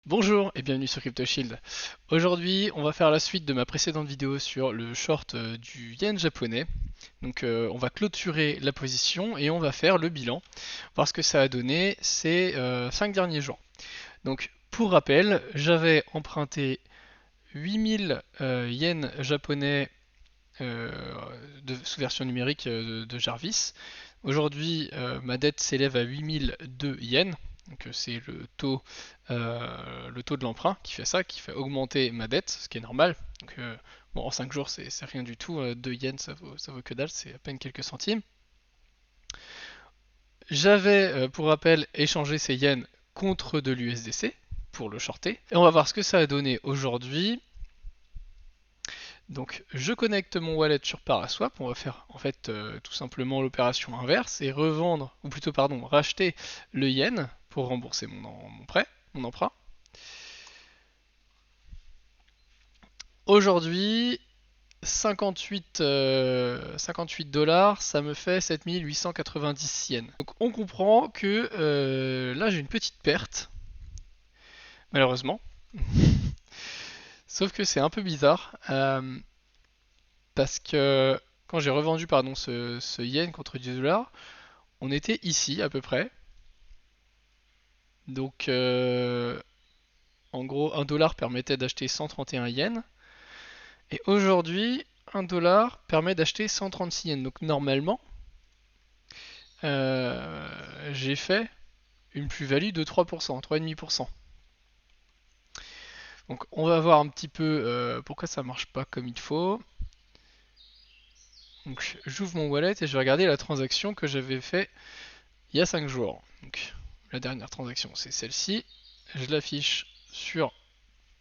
Bonjour et bienvenue sur CryptoShield. Aujourd'hui, on va faire la suite de ma précédente vidéo sur le short du yen japonais. Donc on va clôturer la position et on va faire le bilan, voir ce que ça a donné ces 5 derniers jours. Donc pour rappel, j'avais emprunté 8000 yens japonais sous version numérique de Jarvis. Aujourd'hui, ma dette s'élève à 8002 yens. Donc c'est le taux de l'emprunt qui fait ça, qui fait augmenter ma dette, ce qui est normal. Donc, bon, en 5 jours, c'est rien du tout. 2 yens, ça vaut que dalle, c'est à peine quelques centimes. J'avais, pour rappel, échangé ces yens contre de l'USDC pour le shorter. Et on va voir ce que ça a donné aujourd'hui. Donc je connecte mon wallet sur Paraswap, on va faire en fait tout simplement l'opération inverse et revendre, ou plutôt pardon, racheter le yen pour rembourser mon prêt, mon emprunt. Aujourd'hui, 58 dollars, ça me fait 7890 yens. Donc on comprend que là j'ai une petite perte, malheureusement. Sauf que c'est un peu bizarre, parce que quand j'ai revendu pardon, ce yen contre 10 dollars, on était ici à peu près. Donc en gros, un dollar permettait d'acheter 131 yens. Et aujourd'hui, un dollar permet d'acheter 136 yens. Donc normalement, j'ai fait une plus-value de 3%, 3,5%. Donc on va voir un petit peu pourquoi ça marche pas comme il faut. Donc j'ouvre mon wallet et je vais regarder la transaction que j'avais fait il y a 5 jours. Donc la dernière transaction c'est celle-ci. Je l'affiche sur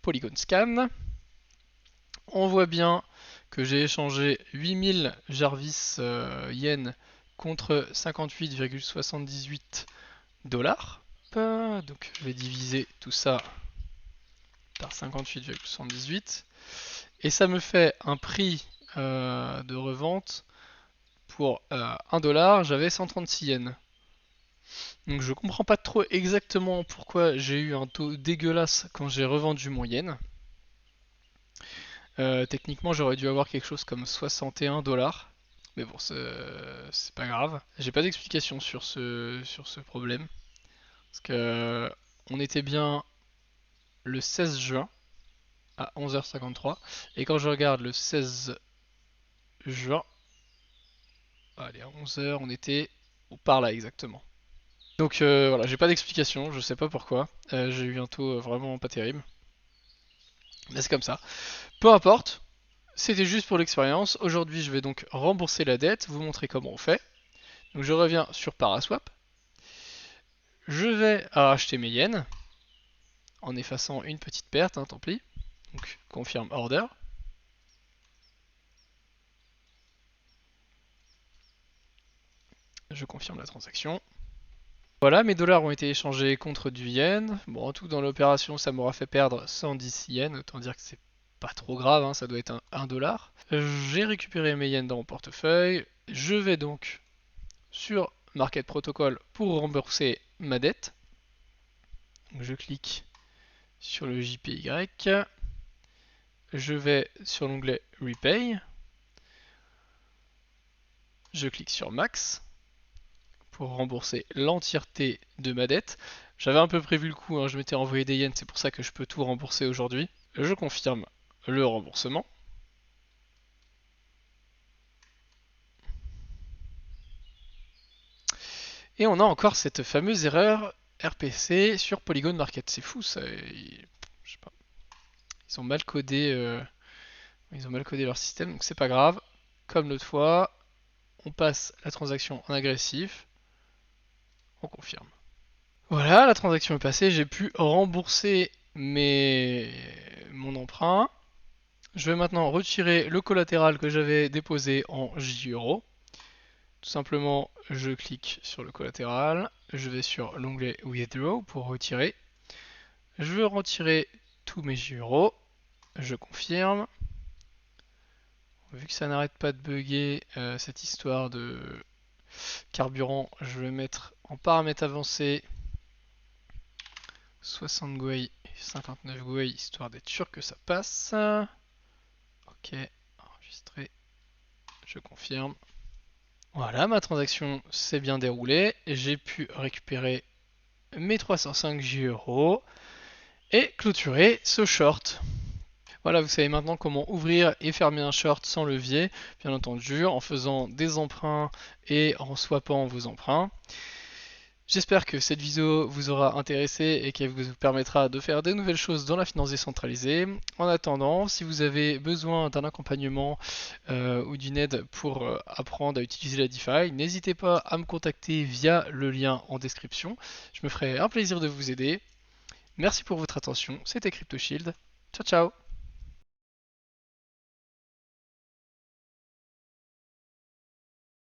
Polygon Scan. On voit bien que j'ai échangé 8000 Jarvis yens contre 58,78 dollars. Donc je vais diviser tout ça par 58,78 et ça me fait un prix de revente pour 1 dollar, j'avais 136 yens. Donc je comprends pas trop exactement pourquoi j'ai eu un taux dégueulasse quand j'ai revendu mon yen. Techniquement, j'aurais dû avoir quelque chose comme 61 dollars. Mais bon, c'est pas grave. J'ai pas d'explication sur ce problème. Parce que on était bien le 16 juin à 11h53. Et quand je regarde le 16 juin, allez, à 11h, on était par là exactement. Donc voilà, j'ai pas d'explication, je sais pas pourquoi. J'ai eu un taux vraiment pas terrible. Mais c'est comme ça. Peu importe, c'était juste pour l'expérience. Aujourd'hui, je vais donc rembourser la dette, vous montrer comment on fait. Donc je reviens sur Paraswap. Je vais racheter mes yens en effaçant une petite perte, hein, tant pis. Donc confirme order. Je confirme la transaction. Voilà, mes dollars ont été échangés contre du yen. Bon, en tout, dans l'opération, ça m'aura fait perdre 110 yens. Autant dire que c'est pas trop grave, hein, ça doit être 1 dollar. J'ai récupéré mes yens dans mon portefeuille. Je vais donc sur Market Protocol pour rembourser ma dette. Donc, je clique sur le JPY. Je vais sur l'onglet Repay. Je clique sur Max pour rembourser l'entièreté de ma dette. J'avais un peu prévu le coup, hein, je m'étais envoyé des yens, c'est pour ça que je peux tout rembourser aujourd'hui. Je confirme le remboursement. Et on a encore cette fameuse erreur RPC sur Polygon Market. C'est fou ça. Je sais pas. Ils ont mal codé, leur système, donc c'est pas grave. Comme l'autre fois, on passe la transaction en agressif. On confirme. Voilà, la transaction est passée, j'ai pu rembourser mon emprunt. Je vais maintenant retirer le collatéral que j'avais déposé en JEuro. Tout simplement, je clique sur le collatéral, je vais sur l'onglet Withdraw pour retirer. Je veux retirer tous mes JEuro, je confirme. Vu que ça n'arrête pas de bugger cette histoire de carburant, je vais mettre en paramètres avancés 60 Gwei 59 Gwei, histoire d'être sûr que ça passe. Ok, enregistré. Je confirme. Voilà, ma transaction s'est bien déroulée. J'ai pu récupérer mes 305 J et clôturer ce short. Voilà, vous savez maintenant comment ouvrir et fermer un short sans levier, bien entendu, en faisant des emprunts et en swappant vos emprunts. J'espère que cette vidéo vous aura intéressé et qu'elle vous permettra de faire de nouvelles choses dans la finance décentralisée. En attendant, si vous avez besoin d'un accompagnement ou d'une aide pour apprendre à utiliser la DeFi, n'hésitez pas à me contacter via le lien en description. Je me ferai un plaisir de vous aider. Merci pour votre attention, c'était CryptoShield. Ciao ciao!